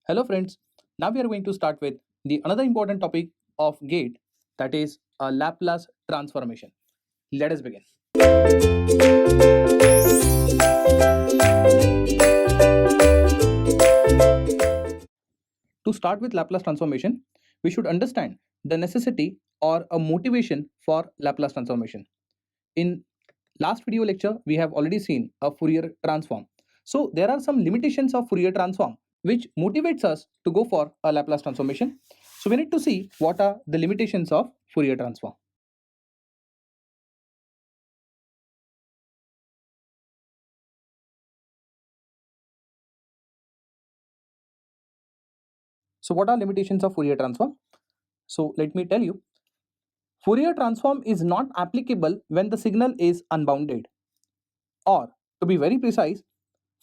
Hello friends, now we are going to start with the another important topic of gate, that is a Laplace transformation. Let us begin. To start with Laplace transformation, we should understand the necessity or a motivation for Laplace transformation. In last video lecture, we have already seen a Fourier transform. So there are some limitations of Fourier transform which motivates us to go for a Laplace transformation. So we need to see what are the limitations of Fourier transform. So what are limitations of Fourier transform? So let me tell you, Fourier transform is not applicable when the signal is unbounded, or to be very precise,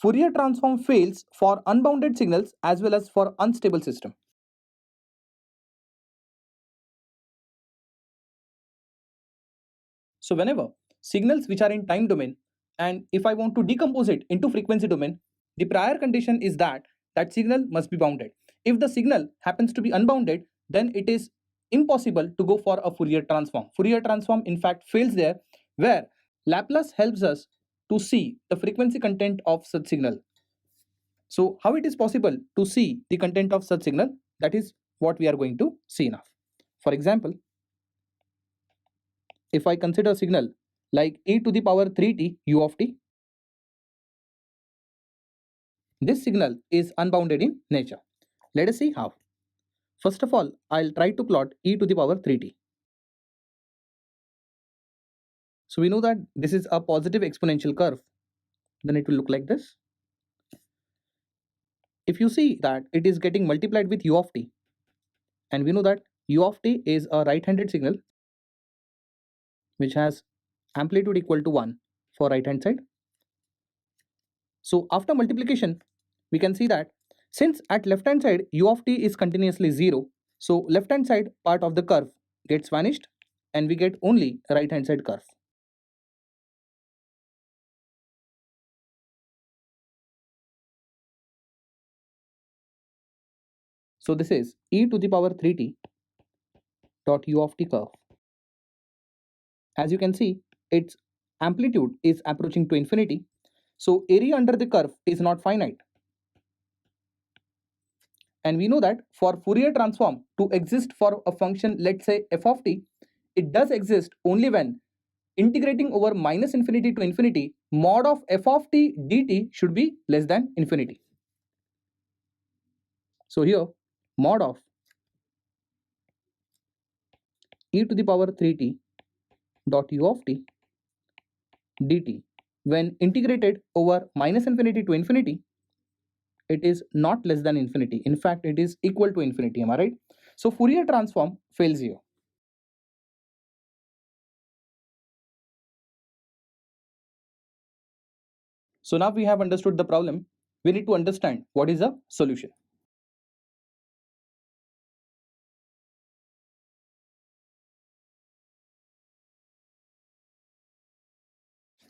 Fourier transform fails for unbounded signals as well as for unstable system. So whenever signals which are in time domain, and if I want to decompose it into frequency domain, the prior condition is that that signal must be bounded. If the signal happens to be unbounded, then it is impossible to go for a Fourier transform. Fourier transform in fact fails there, where Laplace helps us to see the frequency content of such signal. So how it is possible to see the content of such signal? That is what we are going to see now. For example, if I consider a signal like e to the power 3t u of t, this signal is unbounded in nature. Let us see how. First of all, I'll try to plot e to the power 3t. So we know that this is a positive exponential curve. Then it will look like this. If you see that it is getting multiplied with u of t, and we know that u of t is a right-handed signal which has amplitude equal to 1 for right hand side. So after multiplication, we can see that since at left hand side u of t is continuously 0, so left hand side part of the curve gets vanished and we get only right hand side curve. So this is e to the power 3t dot u of t curve. As you can see, its amplitude is approaching to infinity, so area under the curve is not finite. And we know that for Fourier transform to exist for a function, let's say f of t, it does exist only when integrating over minus infinity to infinity, mod of f of t dt should be less than infinity. So here, mod of e to the power 3t dot u of t dt, when integrated over minus infinity to infinity, it is not less than infinity. In fact, it is equal to infinity. Am I right? So Fourier transform fails here. So now we have understood the problem. We need to understand what is a solution.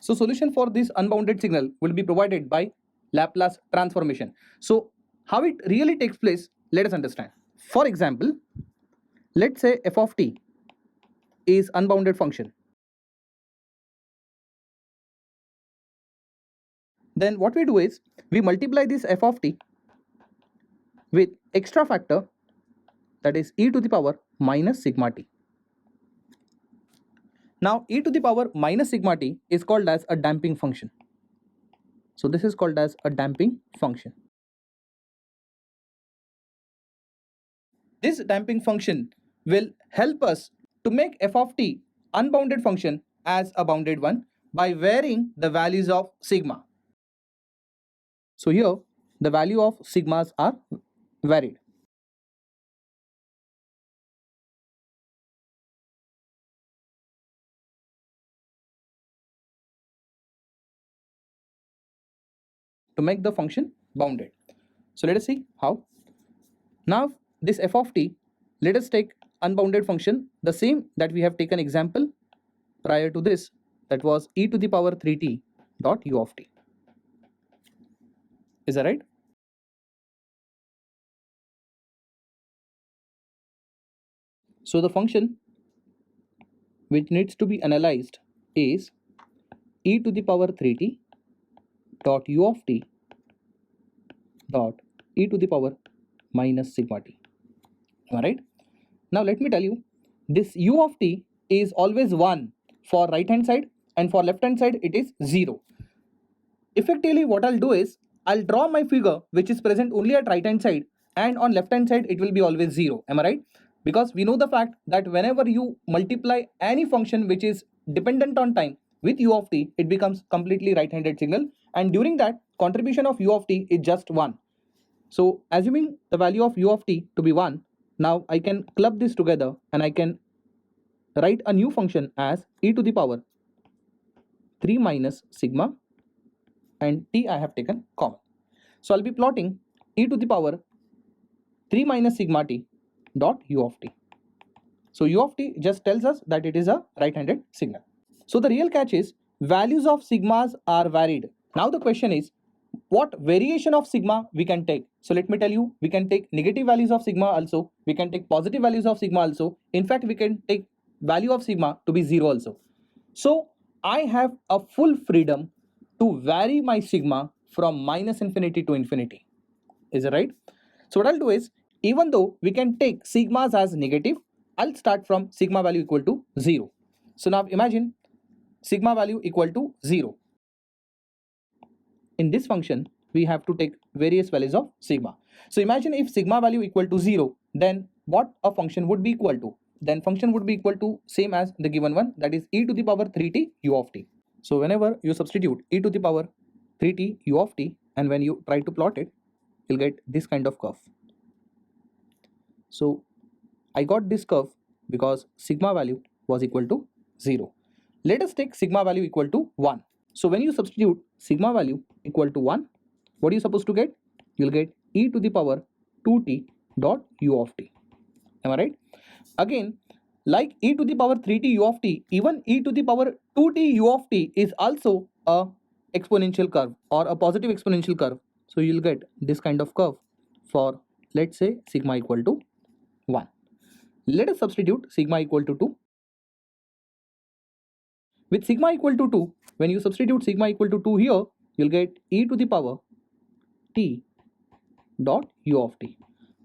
So solution for this unbounded signal will be provided by Laplace transformation. So how it really takes place, let us understand. For example, let's say f of t is unbounded function. Then what we do is we multiply this f of t with extra factor, that is e to the power minus sigma t. Now e to the power minus sigma t is called as a damping function. So this is called as a damping function. This damping function will help us to make f of t unbounded function as a bounded one by varying the values of sigma. So here the value of sigmas are varied. To make the function bounded. So let us see how. Now this f of t, let us take unbounded function, the same that we have taken example prior to this, that was e to the power 3t dot u of t. Is that right? So the function which needs to be analyzed is e to the power 3t dot u of t dot e to the power minus sigma t. Alright. Now let me tell you, this u of t is always 1 for right hand side and for left hand side it is 0. Effectively what I'll do is I'll draw my figure which is present only at right hand side, and on left hand side it will be always 0. Am I right? Because we know the fact that whenever you multiply any function which is dependent on time with u of t, it becomes completely right handed signal, and during that contribution of u of t is just 1. So assuming the value of u of t to be 1, now I can club this together and I can write a new function as e to the power 3 minus sigma, and t I have taken common. So I'll be plotting e to the power 3 minus sigma t dot u of t. So u of t just tells us that it is a right-handed signal. So the real catch is values of sigmas are varied. Now the question is what variation of sigma we can take. So let me tell you, we can take negative values of sigma also, we can take positive values of sigma also. In fact, we can take value of sigma to be 0 also. So I have a full freedom to vary my sigma from minus infinity to infinity. Is it right? So what I'll do is, even though we can take sigmas as negative, I'll start from sigma value equal to 0. So now imagine sigma value equal to 0. In this function, we have to take various values of sigma. So imagine if sigma value equal to 0, then what a function would be equal to? Then function would be equal to same as the given one, that is e to the power 3t u of t. So whenever you substitute e to the power 3t u of t, and when you try to plot it, you'll get this kind of curve. So I got this curve because sigma value was equal to 0. Let us take sigma value equal to 1. So when you substitute sigma value equal to 1, what are you supposed to get? You'll get e to the power 2t dot u of t. Am I right? Again, like e to the power 3t u of t, even e to the power 2t u of t is also a exponential curve or a positive exponential curve. So you'll get this kind of curve for, let's say, sigma equal to 1. Let us substitute sigma equal to 2. With sigma equal to 2, when you substitute sigma equal to 2 here, you'll get e to the power t dot u of t.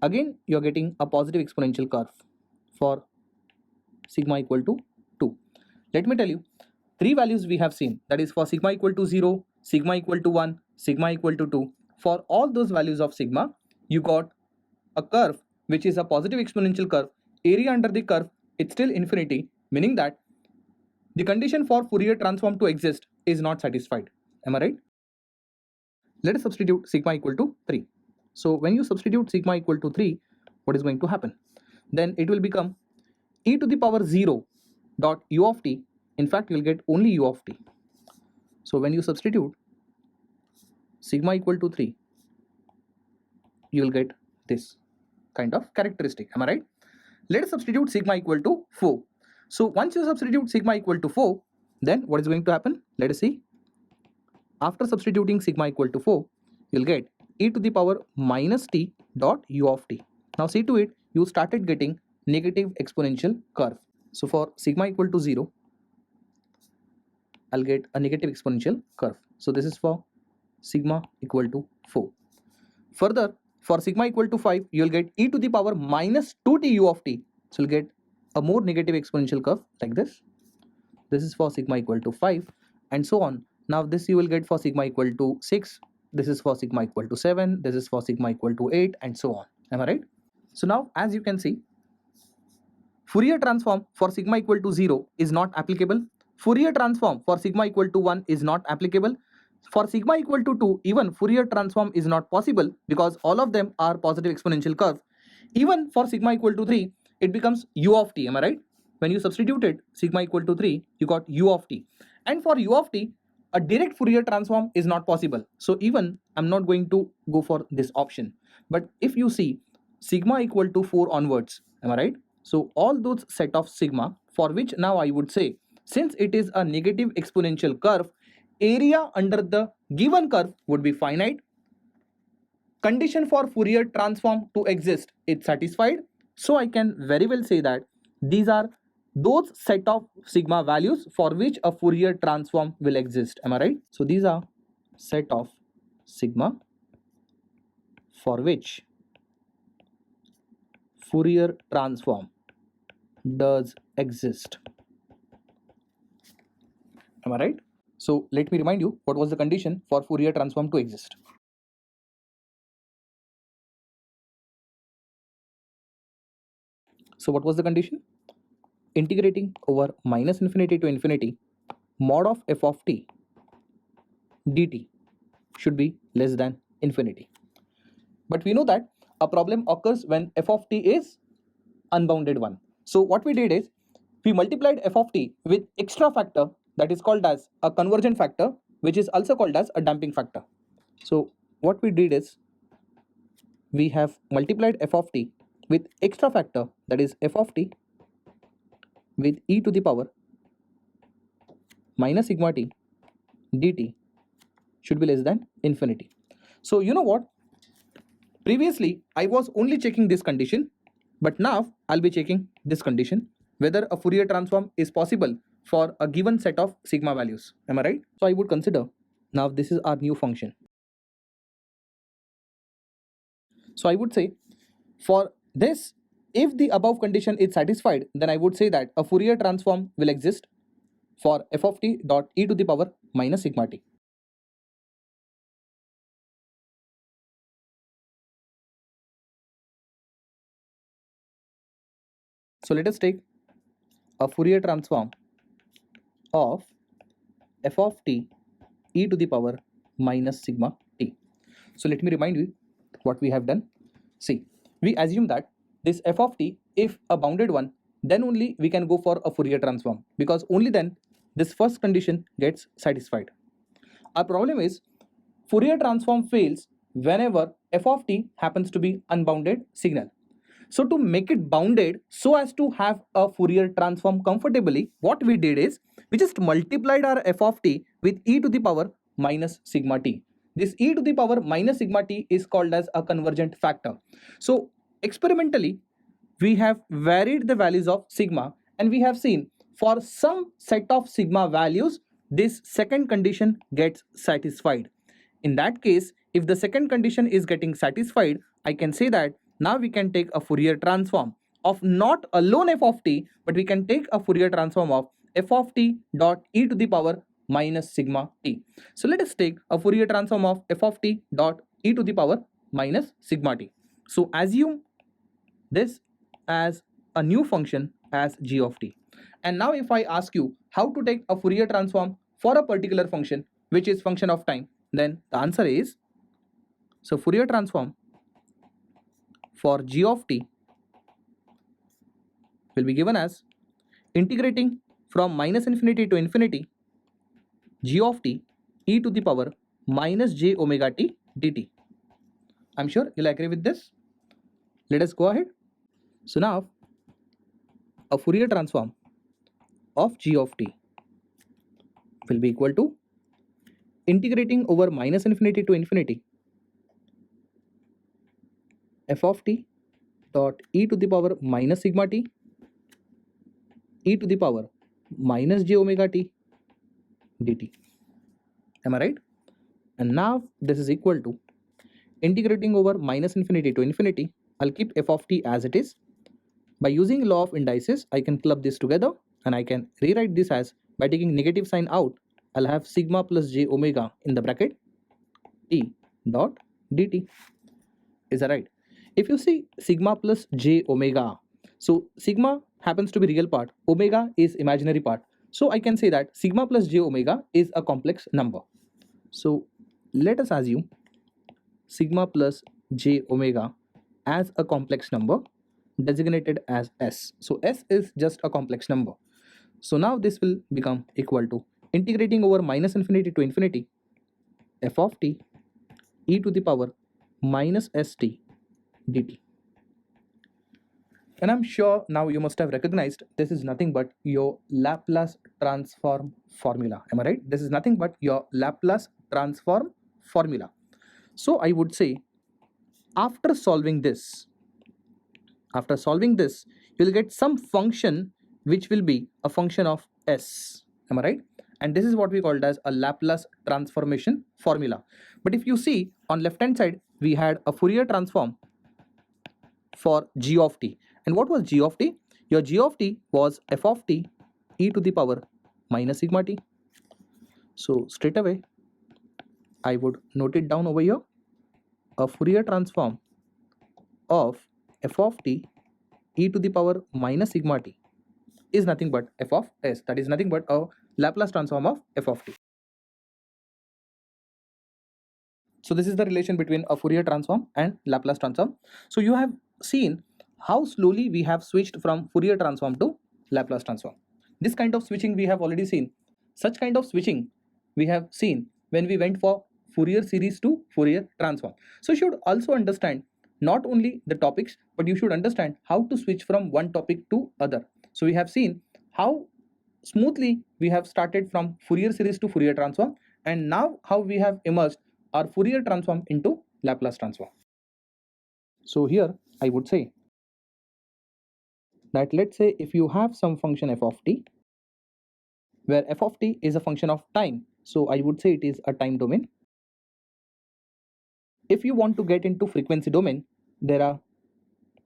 Again, you're getting a positive exponential curve for sigma equal to 2. Let me tell you, 3 values we have seen, that is for sigma equal to 0, sigma equal to 1, sigma equal to 2. For all those values of sigma, you got a curve which is a positive exponential curve. Area under the curve, it's still infinity, meaning that the condition for Fourier transform to exist is not satisfied. Am I right? Let us substitute sigma equal to 3. So when you substitute sigma equal to 3, what is going to happen? Then it will become e to the power 0 dot u of t. In fact, you will get only u of t. So when you substitute sigma equal to 3, you will get this kind of characteristic. Am I right? Let us substitute sigma equal to 4. So once you substitute sigma equal to 4, then what is going to happen? Let us see. After substituting sigma equal to 4, you'll get e to the power minus t dot u of t. Now see to it, you started getting negative exponential curve. So for sigma equal to 0, I'll get a negative exponential curve. So this is for sigma equal to 4. Further, for sigma equal to 5, you'll get e to the power minus 2t u of t. So you'll get a more negative exponential curve like this. This is for sigma equal to 5 and so on. Now this you will get for sigma equal to 6. This is for sigma equal to 7. This is for sigma equal to 8 and so on. Am I right? So now as you can see, Fourier transform for sigma equal to 0 is not applicable. Fourier transform for sigma equal to 1 is not applicable. For sigma equal to 2, even Fourier transform is not possible because all of them are positive exponential curve. Even for sigma equal to 3, it becomes u of t. Am I right? When you substituted sigma equal to 3, you got u of t. And for u of t, a direct Fourier transform is not possible. So even I'm not going to go for this option. But if you see sigma equal to 4 onwards, am I right? So all those set of sigma for which now I would say, since it is a negative exponential curve, area under the given curve would be finite. Condition for Fourier transform to exist is satisfied. So I can very well say that these are those set of sigma values for which a Fourier transform will exist. Am I right? So these are set of sigma for which Fourier transform does exist. Am I right? So let me remind you what was the condition for Fourier transform to exist. So what was the condition? Integrating over minus infinity to infinity mod of f of t dt should be less than infinity. But we know that a problem occurs when f of t is unbounded one. So what we did is we multiplied f of t with extra factor that is called as a convergent factor, which is also called as a damping factor. So what we did is we have multiplied f of t with extra factor that is f of t with e to the power minus sigma t dt should be less than infinity. So you know what? Previously I was only checking this condition, but now I'll be checking this condition, whether a Fourier transform is possible for a given set of sigma values. Am I right? So I would consider now this is our new function. So I would say for this, if the above condition is satisfied, then I would say that a Fourier transform will exist for f of t dot e to the power minus sigma t. So let us take a Fourier transform of f of t e to the power minus sigma t. So let me remind you what we have done. See, we assume that this f of t, if a bounded one, then only we can go for a Fourier transform, because only then this first condition gets satisfied. Our problem is Fourier transform fails whenever f of t happens to be unbounded signal. So to make it bounded so as to have a Fourier transform comfortably, what we did is we just multiplied our f of t with e to the power minus sigma t. This e to the power minus sigma t is called as a convergent factor. So experimentally, we have varied the values of sigma, and we have seen for some set of sigma values, this second condition gets satisfied. In that case, if the second condition is getting satisfied, I can say that now we can take a Fourier transform of not alone f of t, but we can take a Fourier transform of f of t dot e to the power minus sigma t. So let us take a Fourier transform of f of t dot e to the power minus sigma t. So assume this as a new function as g of t. And now if I ask you how to take a Fourier transform for a particular function, which is function of time, then the answer is, so Fourier transform for g of t will be given as integrating from minus infinity to infinity g of t e to the power minus j omega t dt. I'm sure you'll agree with this. Let us go ahead. So now a Fourier transform of g of t will be equal to integrating over minus infinity to infinity f of t dot e to the power minus sigma t e to the power minus j omega t dt. Am I right? And now this is equal to integrating over minus infinity to infinity. I'll keep f of t as it is. By using law of indices, I can club this together and I can rewrite this as, by taking negative sign out, I'll have sigma plus j omega in the bracket t dot dt. Is that right? If you see sigma plus j omega, so sigma happens to be real part, omega is imaginary part. So I can say that sigma plus j omega is a complex number. So let us assume sigma plus j omega as a complex number designated as s. So s is just a complex number. So now this will become equal to integrating over minus infinity to infinity f of t e to the power minus st dt. And I'm sure now you must have recognized this is nothing but your Laplace transform formula. Am I right? This is nothing but your Laplace transform formula. So I would say after solving this, you'll get some function which will be a function of S. Am I right? And this is what we called as a Laplace transformation formula. But if you see on left hand side, we had a Fourier transform for g of t. And what was g of t? Your g of t was f of t e to the power minus sigma t. So straight away, I would note it down over here. A Fourier transform of f of t e to the power minus sigma t is nothing but f of s. That is nothing but a Laplace transform of f of t. So this is the relation between a Fourier transform and Laplace transform. So you have seen how slowly we have switched from Fourier transform to Laplace transform. This kind of switching we have already seen. Such kind of switching we have seen when we went for Fourier series to Fourier transform. So you should also understand not only the topics, but you should understand how to switch from one topic to other. So we have seen how smoothly we have started from Fourier series to Fourier transform, and now how we have emerged our Fourier transform into Laplace transform. So here I would say that let's say if you have some function f of t, where f of t is a function of time, so I would say it is a time domain. If you want to get into frequency domain, there are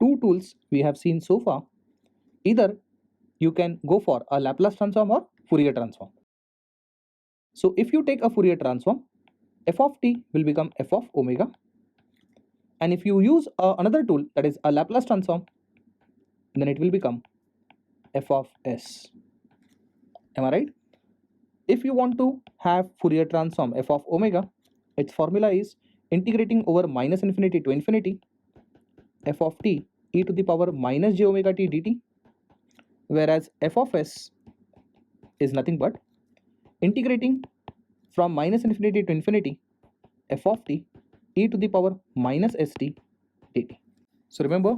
two tools we have seen so far. Either you can go for a Laplace transform or Fourier transform. So if you take a Fourier transform, f of t will become f of omega. And if you use another tool, that is a Laplace transform, then it will become f of s. Am I right? If you want to have Fourier transform f of omega, its formula is integrating over minus infinity to infinity f of t e to the power minus j omega t dt, whereas f of s is nothing but integrating from minus infinity to infinity f of t e to the power minus st dt. So remember,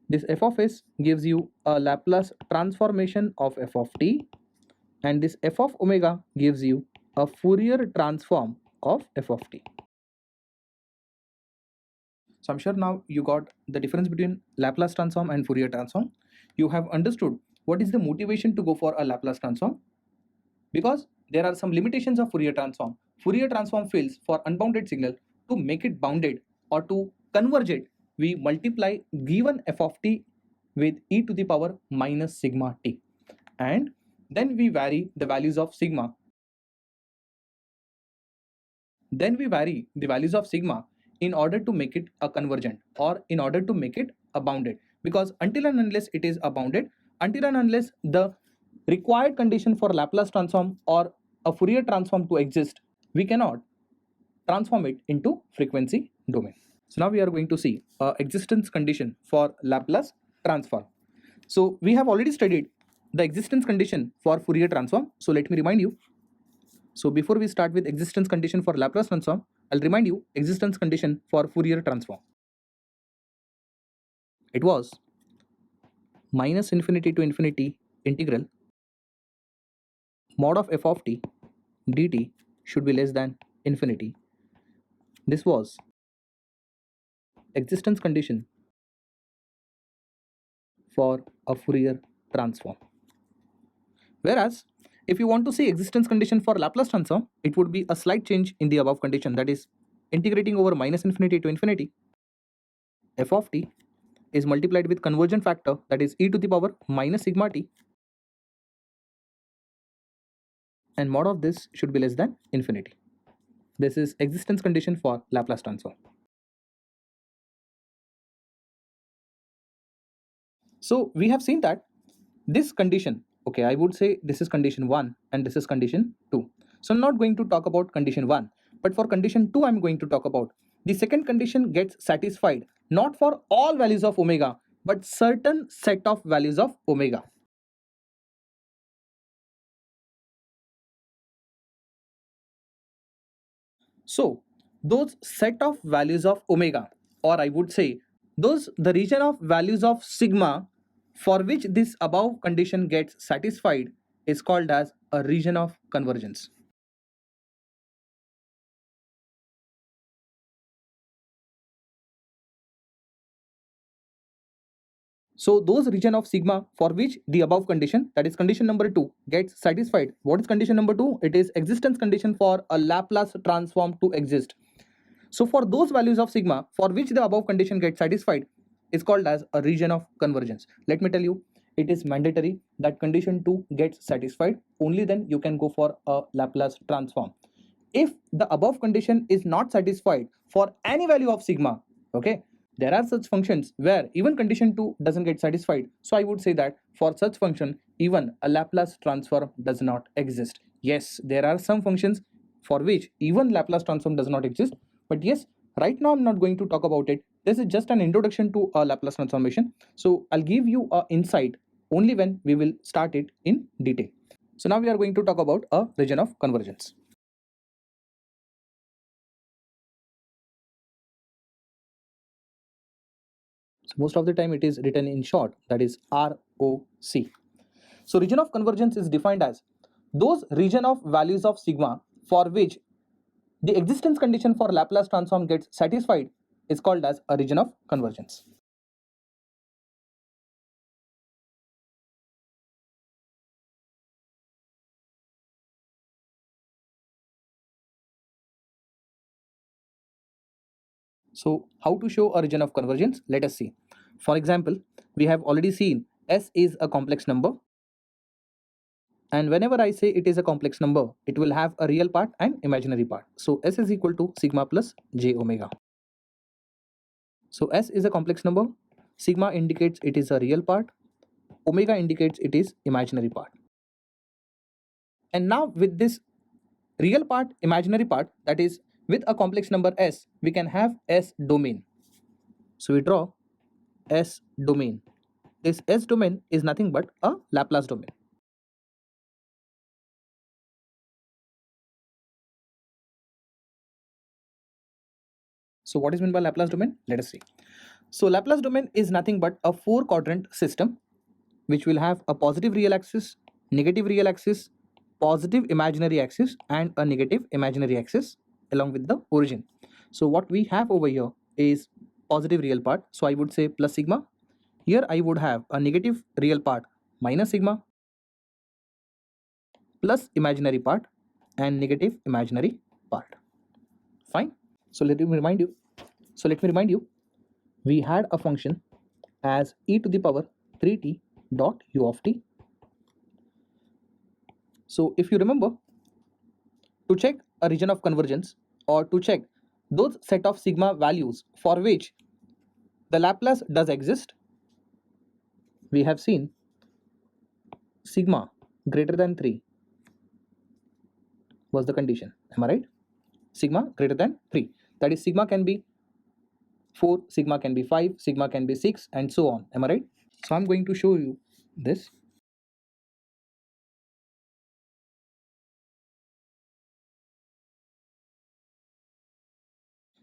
this f of s gives you a Laplace transformation of f of t, and this f of omega gives you a Fourier transform of f of t. So I'm sure now you got the difference between Laplace transform and Fourier transform. You have understood what is the motivation to go for a Laplace transform, because there are some limitations of Fourier transform. Fourier transform fails for unbounded signal. To make it bounded or to converge it, we multiply given f of t with e to the power minus sigma t, and then we vary the values of sigma. Then we vary the values of sigma in order to make it a convergent or in order to make it a bounded, because until and unless it is a bounded, until and unless the required condition for Laplace transform or a Fourier transform to exist, we cannot transform it into frequency domain. So now we are going to see existence condition for Laplace transform. So we have already studied the existence condition for Fourier transform. So let me remind you. So before we start with existence condition for Laplace transform, I'll remind you existence condition for Fourier transform. It was minus infinity to infinity integral mod of f of t dt should be less than infinity. This was existence condition for a Fourier transform. Whereas if you want to see existence condition for Laplace transform, it would be a slight change in the above condition, that is integrating over minus infinity to infinity f of t is multiplied with convergent factor, that is e to the power minus sigma t, and mod of this should be less than infinity. This is existence condition for Laplace transform. So we have seen that this condition, okay, I would say this is condition 1 and this is condition 2. So I'm not going to talk about condition 1, but for condition 2 I'm going to talk about the second condition gets satisfied not for all values of omega, but certain set of values of omega. So those set of values of omega, or I would say those the region of values of sigma for which this above condition gets satisfied is called as a region of convergence. So those region of sigma for which the above condition, that is condition number 2, gets satisfied. What is condition number 2? It is existence condition for a Laplace transform to exist. So for those values of sigma for which the above condition gets satisfied is called as a region of convergence. Let me tell you, it is mandatory that condition 2 gets satisfied. Only then you can go for a Laplace transform. If the above condition is not satisfied for any value of sigma, okay, there are such functions where even condition 2 doesn't get satisfied. So I would say that for such function, even a Laplace transform does not exist. Yes, there are some functions for which even Laplace transform does not exist. But yes, right now I'm not going to talk about it. This is just an introduction to a Laplace transformation. So I'll give you an insight only when we will start it in detail. So now we are going to talk about a region of convergence. So most of the time it is written in short, that is ROC. So region of convergence is defined as those region of values of sigma for which the existence condition for Laplace transform gets satisfied is called as a region of convergence. So how to show a region of convergence? Let us see. For example, we have already seen S is a complex number, and whenever I say it is a complex number, it will have a real part and imaginary part. So S is equal to sigma plus j omega. So S is a complex number, sigma indicates it is a real part, omega indicates it is imaginary part. And now with this real part, imaginary part, that is with a complex number S, we can have S domain. So we draw S domain. This S domain is nothing but a Laplace domain. So what is meant by Laplace domain? Let us see. So Laplace domain is nothing but a 4-quadrant system which will have a positive real axis, negative real axis, positive imaginary axis, and a negative imaginary axis along with the origin. So what we have over here is positive real part. So I would say plus sigma. Here I would have a negative real part minus sigma, plus imaginary part and negative imaginary part. Fine. So let me remind you. We had a function as e to the power 3t dot u of t. So if you remember, to check a region of convergence or to check those set of sigma values for which the Laplace does exist, we have seen sigma greater than 3 was the condition. Am I right? Sigma greater than 3. That is, sigma can be 4, sigma can be 5, sigma can be 6, and so on. Am I right? So I'm going to show you this.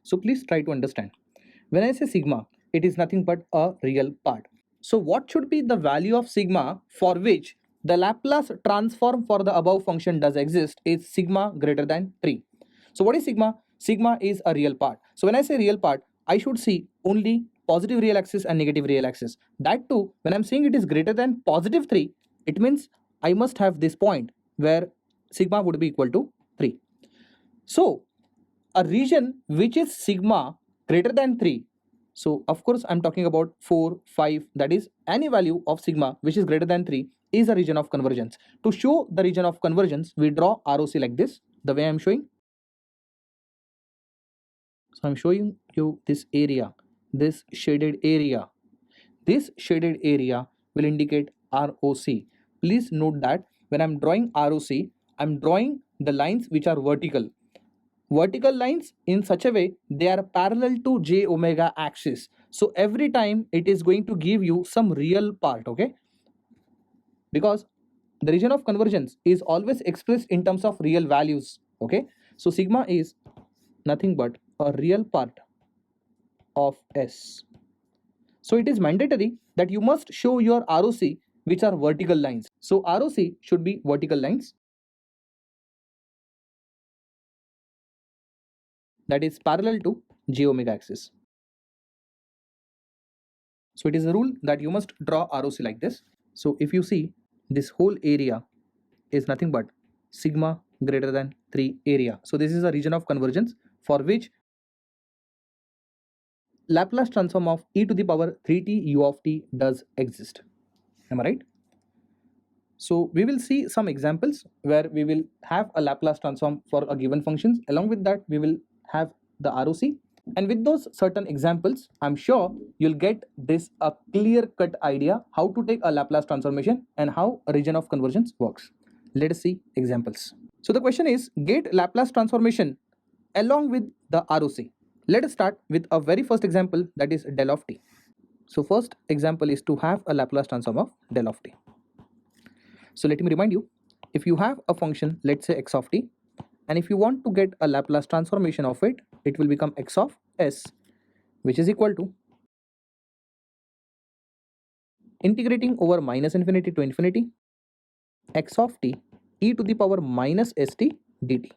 So please try to understand. When I say sigma, it is nothing but a real part. So what should be the value of sigma for which the Laplace transform for the above function does exist is sigma greater than 3. So what is sigma? Sigma is a real part. So when I say real part, I should see only positive real axis and negative real axis. That too, when I'm saying it is greater than positive 3, it means I must have this point where sigma would be equal to 3. So a region which is sigma greater than 3, so of course I'm talking about 4, 5, that is any value of sigma which is greater than 3 is a region of convergence. To show the region of convergence, we draw ROC like this, the way I'm showing. So I'm showing you this area, this shaded area. This shaded area will indicate ROC. Please note that when I'm drawing ROC, I'm drawing the lines which are vertical. Vertical lines in such a way they are parallel to j omega axis. So every time it is going to give you some real part, okay? Because the region of convergence is always expressed in terms of real values, okay? So sigma is nothing but a real part of S. So it is mandatory that you must show your ROC which are vertical lines. So ROC should be vertical lines that is parallel to j omega axis. So it is a rule that you must draw ROC like this. So if you see, this whole area is nothing but sigma greater than 3 area. So this is a region of convergence for which Laplace transform of e to the power 3t u of t does exist. Am I right? So we will see some examples where we will have a Laplace transform for a given functions. Along with that, we will have the ROC. And with those certain examples, I'm sure you'll get this a clear-cut idea how to take a Laplace transformation and how a region of convergence works. Let us see examples. So the question is, get Laplace transformation along with the ROC. Let us start with a very first example, that is del of t. So first example is to have a Laplace transform of del of t. So let me remind you, if you have a function, let's say x of t, and if you want to get a Laplace transformation of it, it will become x of s, which is equal to integrating over minus infinity to infinity x of t e to the power minus st dt.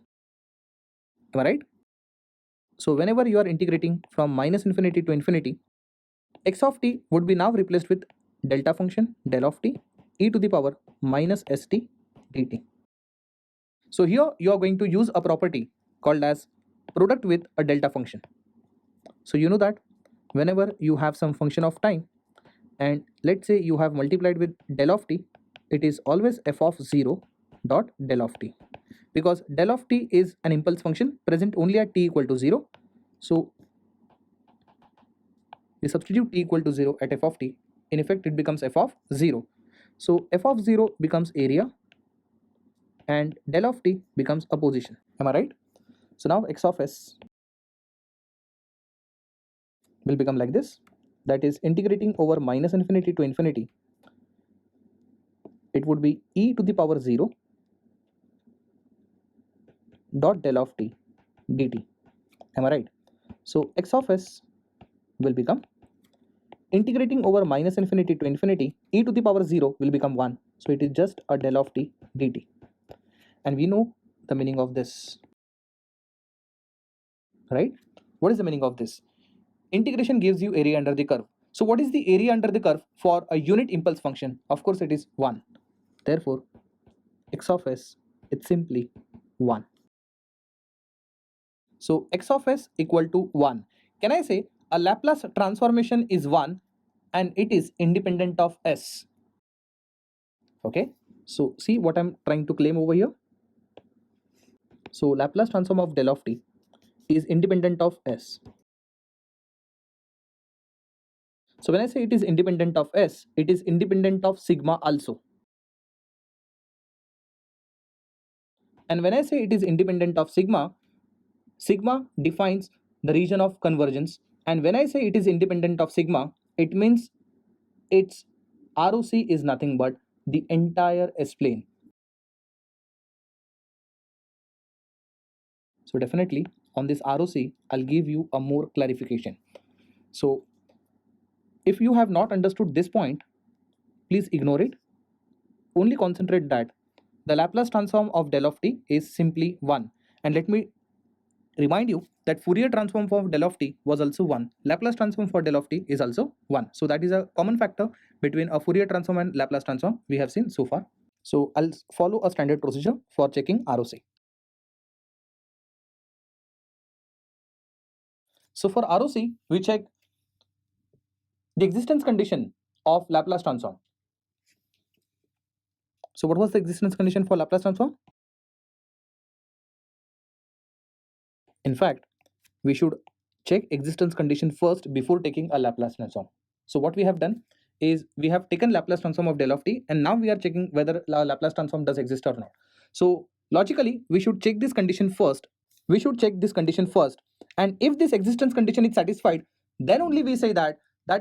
Am I right? So whenever you are integrating from minus infinity to infinity, x of t would be now replaced with delta function del of t e to the power minus st dt. So here you are going to use a property called as product with a delta function. So you know that whenever you have some function of time and let's say you have multiplied with del of t, it is always f of 0 dot del of t, because del of t is an impulse function present only at t equal to 0. So we substitute t equal to 0 at f of t. In effect, it becomes f of 0. So f of 0 becomes area and del of t becomes a position. Am I right? So now x of s will become like this, that is integrating over minus infinity to infinity. It would be e to the power 0 dot del of t dt. Am I right? So x of s will become integrating over minus infinity to infinity, e to the power 0 will become 1. So it is just a del of t dt. And we know the meaning of this, right? What is the meaning of this? Integration gives you area under the curve. So what is the area under the curve for a unit impulse function? Of course, it is 1. Therefore, x of s is simply 1. So x of s equal to 1. Can I say a Laplace transformation is 1 and it is independent of s? Okay, so see what I'm trying to claim over here. So Laplace transform of del of t is independent of s. So when I say it is independent of s, it is independent of sigma also. And when I say it is independent of sigma, sigma defines the region of convergence. And when I say it is independent of sigma, it means its ROC is nothing but the entire S-plane. So definitely on this ROC, I'll give you a more clarification. So if you have not understood this point, please ignore it. Only concentrate that the Laplace transform of del of t is simply 1. And let me remind you that Fourier transform for del of t was also 1. Laplace transform for del of t is also 1. So that is a common factor between a Fourier transform and Laplace transform we have seen so far. So I'll follow a standard procedure for checking ROC. So for ROC, we check the existence condition of Laplace transform. So what was the existence condition for Laplace transform? In fact, we should check existence condition first before taking a Laplace transform. So what we have done is we have taken Laplace transform of del of t and now we are checking whether Laplace transform does exist or not. So logically, we should check this condition first. And if this existence condition is satisfied, then only we say that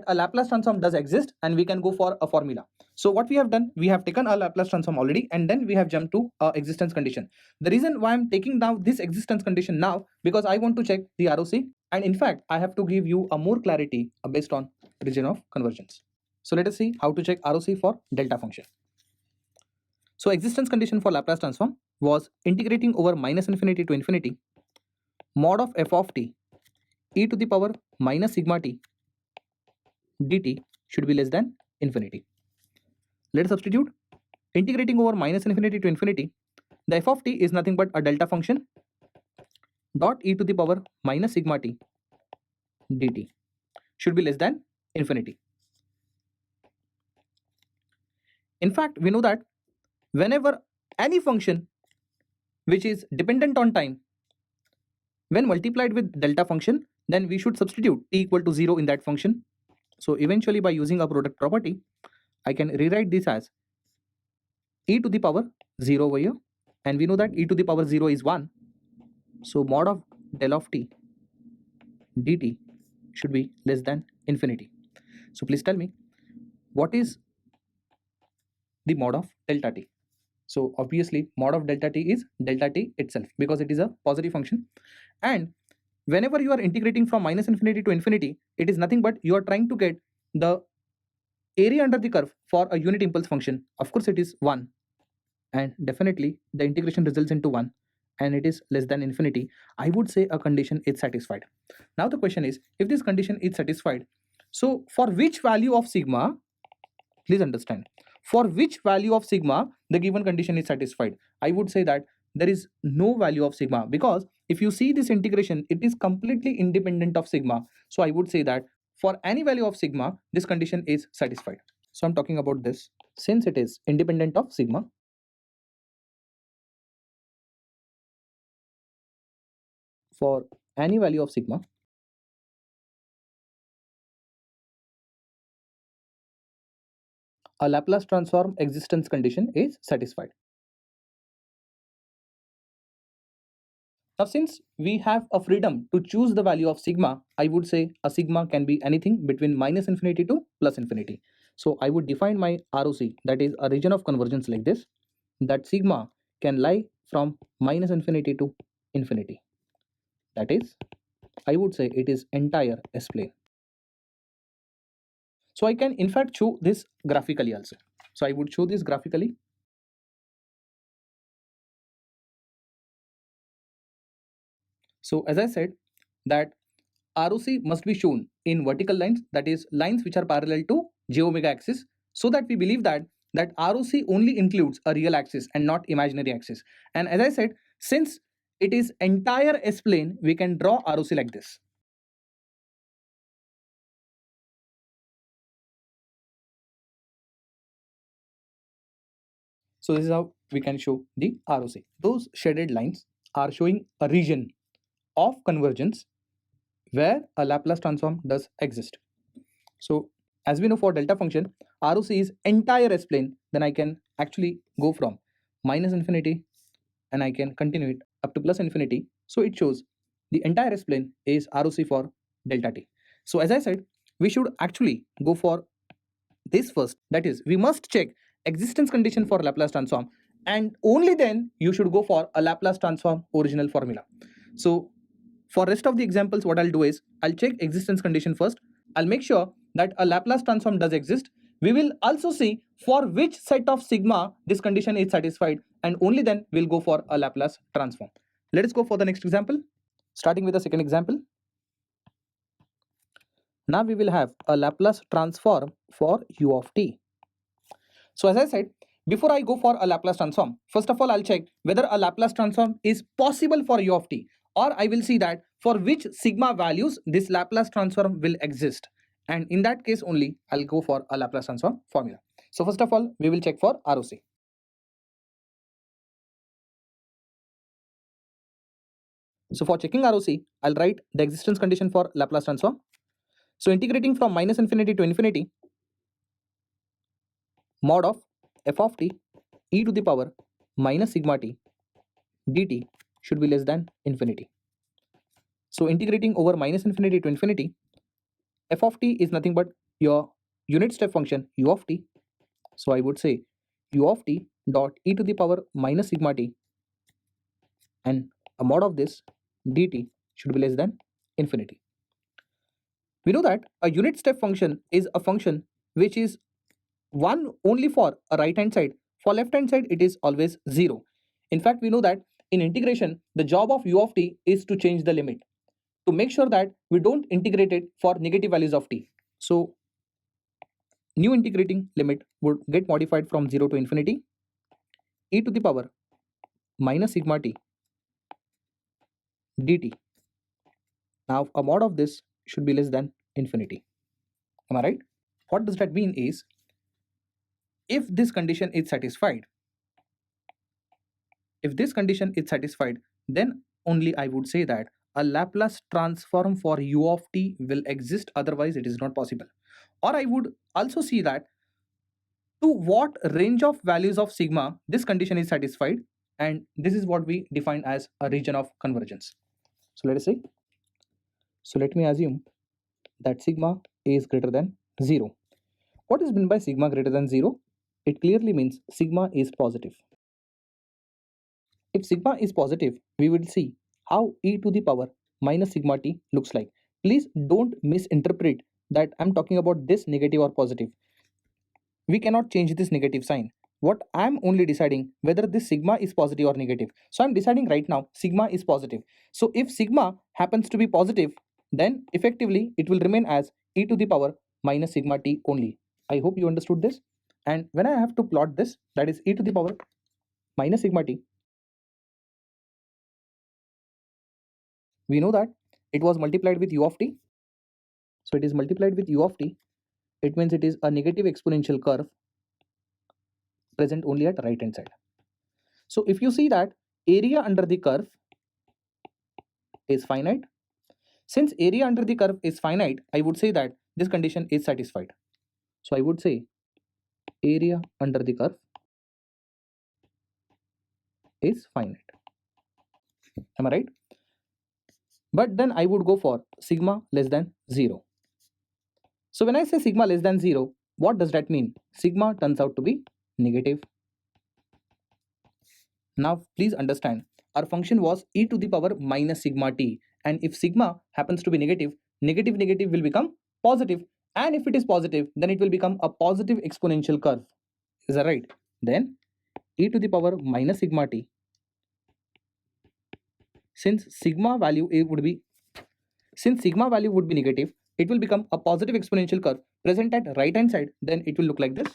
a Laplace transform does exist and we can go for a formula. So what we have done, we have taken a Laplace transform already and then we have jumped to existence condition. The reason why I'm taking now this existence condition now, because I want to check the ROC, and in fact I have to give you a more clarity based on region of convergence. So let us see how to check ROC for delta function. So existence condition for Laplace transform was integrating over minus infinity to infinity mod of f of t e to the power minus sigma t dt should be less than infinity. Let us substitute. Integrating over minus infinity to infinity, the f of t is nothing but a delta function dot e to the power minus sigma t dt should be less than infinity. In fact, we know that whenever any function which is dependent on time, when multiplied with delta function, then we should substitute t equal to 0 in that function. So eventually, by using a product property, I can rewrite this as e to the power 0 over here, and we know that e to the power 0 is 1. So mod of del of t dt should be less than infinity. So please tell me, what is the mod of delta t? So obviously mod of delta t is delta t itself, because it is a positive function. And whenever you are integrating from minus infinity to infinity, it is nothing but you are trying to get the area under the curve for a unit impulse function. Of course it is 1, and definitely the integration results into 1, and it is less than infinity. I would say a condition is satisfied. Now the question is, if this condition is satisfied, so for which value of sigma, please understand, for which value of sigma the given condition is satisfied? I would say that there is no value of sigma, because if you see this integration, it is completely independent of sigma. So I would say that for any value of sigma, this condition is satisfied. So I'm talking about this. Since it is independent of sigma, for any value of sigma, a Laplace transform existence condition is satisfied. Now, since we have a freedom to choose the value of sigma, I would say a sigma can be anything between minus infinity to plus infinity. So I would define my ROC, that is a region of convergence, like this, that sigma can lie from minus infinity to infinity. That is, I would say it is entire S-plane. So I can in fact show this graphically also. So I would show this graphically. So as I said, that ROC must be shown in vertical lines, that is lines which are parallel to j omega axis, so that we believe that ROC only includes a real axis and not imaginary axis. And as I said, since it is entire S-plane, we can draw ROC like this. So this is how we can show the ROC. Those shaded lines are showing a region of convergence where a Laplace transform does exist. So as we know, for delta function, ROC is entire S-plane, then I can actually go from minus infinity and I can continue it up to plus infinity. So it shows the entire S-plane is ROC for delta t. So as I said, we should actually go for this first. That is, we must check existence condition for Laplace transform, and only then you should go for a Laplace transform original formula. So for rest of the examples, what I'll do is I'll check existence condition first. I'll make sure that a Laplace transform does exist. We will also see for which set of sigma this condition is satisfied, and only then we'll go for a Laplace transform. Let us go for the next example. Starting with the second example. Now we will have a Laplace transform for u of t. So as I said, before I go for a Laplace transform, first of all, I'll check whether a Laplace transform is possible for u of t, or I will see that for which sigma values this Laplace transform will exist. And in that case only, I'll go for a Laplace transform formula. So first of all, we will check for ROC. So for checking ROC, I'll write the existence condition for Laplace transform. So integrating from minus infinity to infinity, mod of f of t e to the power minus sigma t dt should be less than infinity. So integrating over minus infinity to infinity, f of t is nothing but your unit step function u of t. So I would say u of t dot e to the power minus sigma t, and a mod of this dt should be less than infinity. We know that a unit step function is a function which is one only for a right hand side. For left hand side, it is always 0. In fact, we know that in integration, the job of u of t is to change the limit, to make sure that we don't integrate it for negative values of t. So new integrating limit would get modified from 0 to infinity, e to the power minus sigma t dt. Now a mod of this should be less than infinity. Am I right? What does that mean is, if this condition is satisfied, then only I would say that a Laplace transform for u of t will exist, otherwise it is not possible. Or I would also see that to what range of values of sigma this condition is satisfied, and this is what we define as a region of convergence. So let us say, let me assume that sigma is greater than 0. What is meant by sigma greater than 0? It clearly means sigma is positive. If sigma is positive, we will see how e to the power minus sigma t looks like. Please don't misinterpret that I'm talking about this negative or positive. We cannot change this negative sign. What I'm only deciding whether this sigma is positive or negative. So I'm deciding right now sigma is positive. So if sigma happens to be positive, then effectively it will remain as e to the power minus sigma t only. I hope you understood this. And when I have to plot this, that is e to the power minus sigma t, we know that it was multiplied with u of t. So it is multiplied with u of t. It means it is a negative exponential curve present only at right hand side. So if you see that area under the curve is finite, since area under the curve is finite, I would say that this condition is satisfied. So I would say area under the curve is finite. Am I right? But then I would go for sigma less than 0. So when I say sigma less than 0, what does that mean? Sigma turns out to be negative. Now please understand, our function was e to the power minus sigma t, and if sigma happens to be negative, negative will become positive, and if it is positive, then it will become a positive exponential curve. Is that right? Then e to the power minus sigma t, since sigma value would be negative, it will become a positive exponential curve present at right hand side. Then it will look like this.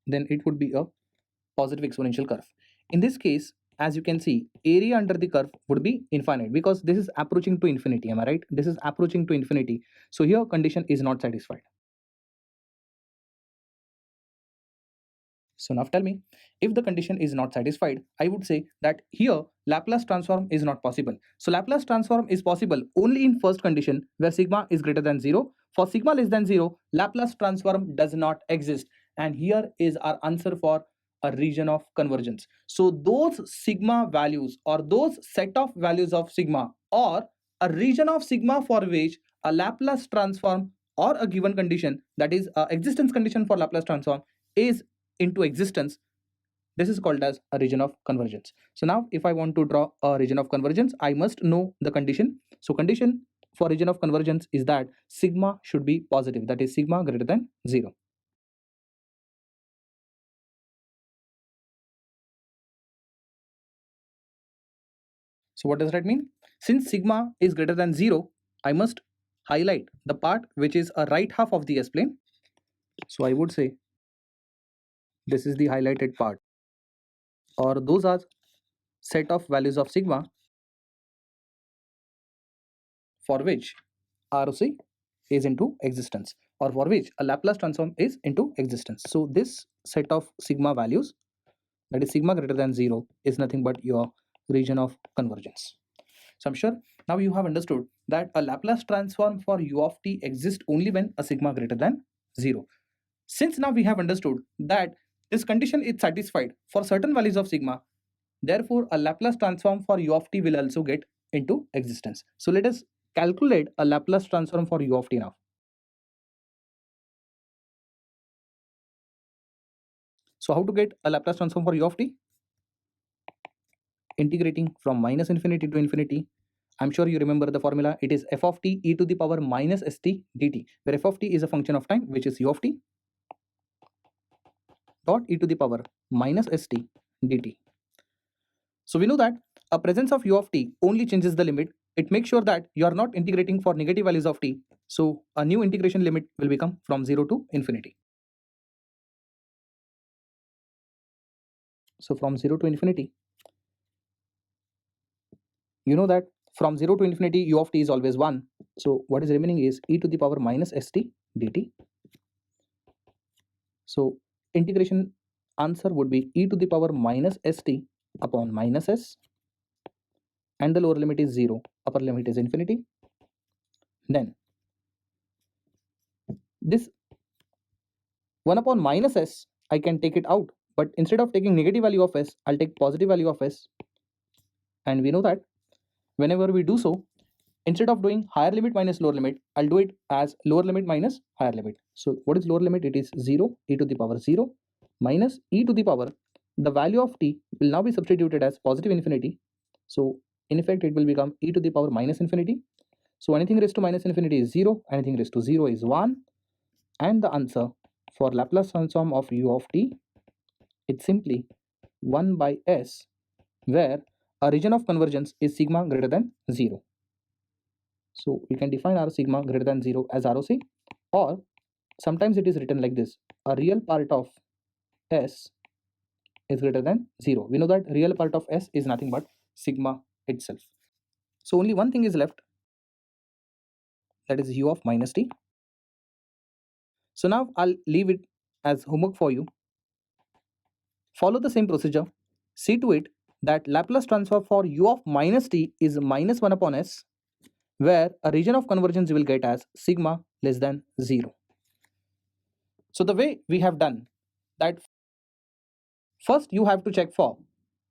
Then it would be a positive exponential curve. In this case, as you can see, area under the curve would be infinite because this is approaching to infinity. Am I right? This is approaching to infinity. So here condition is not satisfied. So now tell me, if the condition is not satisfied, I would say that here Laplace transform is not possible. So Laplace transform is possible only in first condition where sigma is greater than 0. For sigma less than 0, Laplace transform does not exist. And here is our answer for a region of convergence. So those sigma values or those set of values of sigma or a region of sigma for which a Laplace transform or a given condition, that is a existence condition for Laplace transform, is into existence, this is called as a region of convergence. So now if I want to draw a region of convergence, I must know the condition. So condition for region of convergence is that sigma should be positive, that is sigma greater than 0. So what does that mean? Since sigma is greater than 0, I must highlight the part which is a right half of the S-plane. So I would say this is the highlighted part, or those are set of values of sigma for which ROC is into existence, or for which a Laplace transform is into existence. So this set of sigma values, that is sigma greater than 0, is nothing but your region of convergence. So I'm sure now you have understood that a Laplace transform for u of t exists only when a sigma greater than 0. Since now we have understood that this condition is satisfied for certain values of sigma, therefore a Laplace transform for u of t will also get into existence. So let us calculate a Laplace transform for u of t now. So how to get a Laplace transform for u of t? Integrating from minus infinity to infinity. I'm sure you remember the formula. It is f of t e to the power minus st dt, where f of t is a function of time, which is u of t, dot e to the power minus st dt. So we know that a presence of u of t only changes the limit. it makes sure that you are not integrating for negative values of t. So a new integration limit will become from 0 to infinity. So from 0 to infinity, you know that from 0 to infinity u of t is always 1. So what is remaining is e to the power minus st dt. So integration answer would be e to the power minus st upon minus s, and the lower limit is 0, upper limit is infinity. Then this 1 upon minus s, I can take it out, but instead of taking negative value of s, I'll take positive value of s. And we know that whenever we do so, instead of doing higher limit minus lower limit, I'll do it as lower limit minus higher limit. So what is lower limit? It is 0, e to the power 0 minus e to the power, the value of t will now be substituted as positive infinity. So in effect, it will become e to the power minus infinity. So anything raised to minus infinity is 0, anything raised to 0 is 1. And the answer for Laplace transform of u of t, it's simply 1 by s, where a region of convergence is sigma greater than 0. So we can define our sigma greater than 0 as ROC, or sometimes it is written like this: a real part of S is greater than 0. We know that real part of S is nothing but sigma itself. So only one thing is left, that is u of minus t. So now I'll leave it as homework for you. Follow the same procedure. See to it that Laplace transform for u of minus t is minus 1 upon s, where a region of convergence you will get as sigma less than 0. So the way we have done that, first you have to check for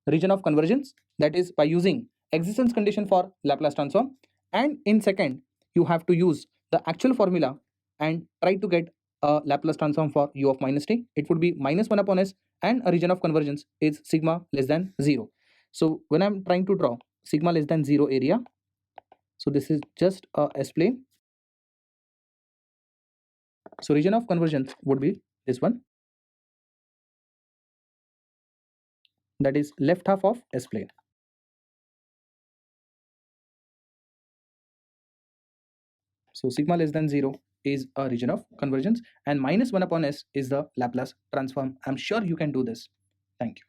region of convergence, that is by using existence condition for Laplace transform, and in second you have to use the actual formula and try to get a Laplace transform for u of minus t. It would be minus 1 upon s, and a region of convergence is sigma less than 0. So when I'm trying to draw sigma less than 0 area, so this is just a S plane. So region of convergence would be this one, that is left half of S plane. So sigma less than 0 is a region of convergence, and minus 1 upon s is the Laplace transform. I'm sure you can do this. Thank you.